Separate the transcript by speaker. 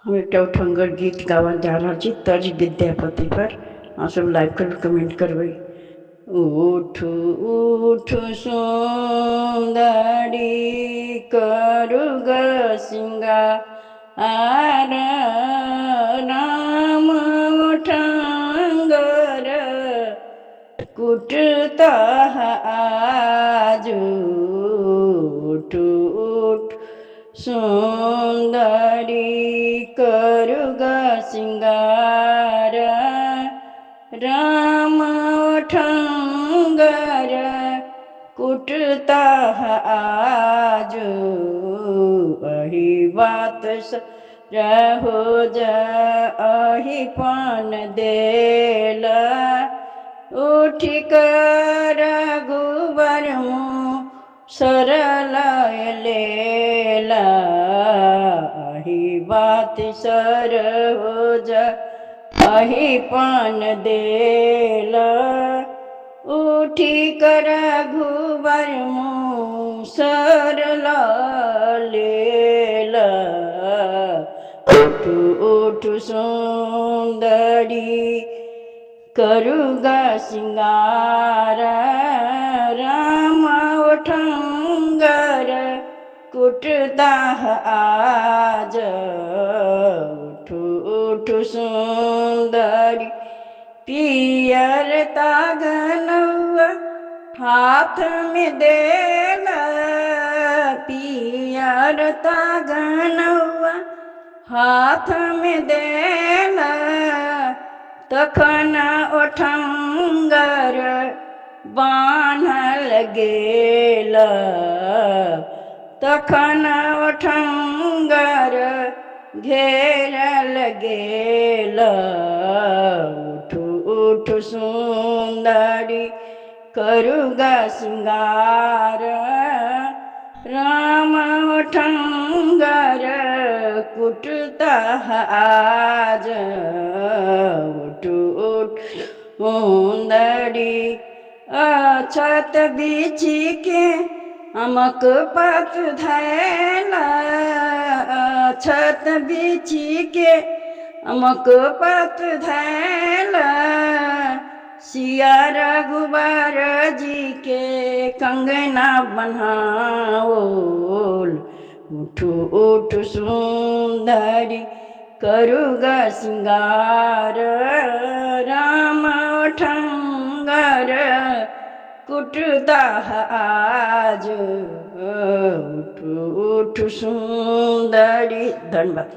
Speaker 1: हम एक उठंगर गीत गावन जा रहा छी तर्ज विद्यापति पर। अहाँ सब लाइक कर कमेंट करबै। उठ उठ सुंदरी करुग सिंगार राम उठंगर कुटता आज उठ उठ सुंदरी करुग सिंगार राम उठंगर कुटता आज अही बात रहो अही पान देला उठी कर गुबर मुँह सरल लेला अही बात सर हो जा अही पान देला उठी कर घुबर मुँह सरल लेला उठ उठ सुंदरी करुगा सिंगार राम उठंगर कुटता आज उठ उठ सुंदरी पियर तागनौआ हाथ में देला पियर तागनौआ हाथ में देला तखन उठंगर बान्हल गेला तखन उठंगर घेरल गेला उठ उठ सुंदरी करुगा सिंगार राम उठंगर कुटता आज उठ उठ सुंदरी अछत बिछी के अमक पत धैला अछत बिछी के अमक पत धैला सिया रघुबर जी के कंगना बनाओल उठ उठ सुंदरी करुगा सिंगार राम उठंगर कुटता आज उठ उठ सुंदरी। धन्यवाद।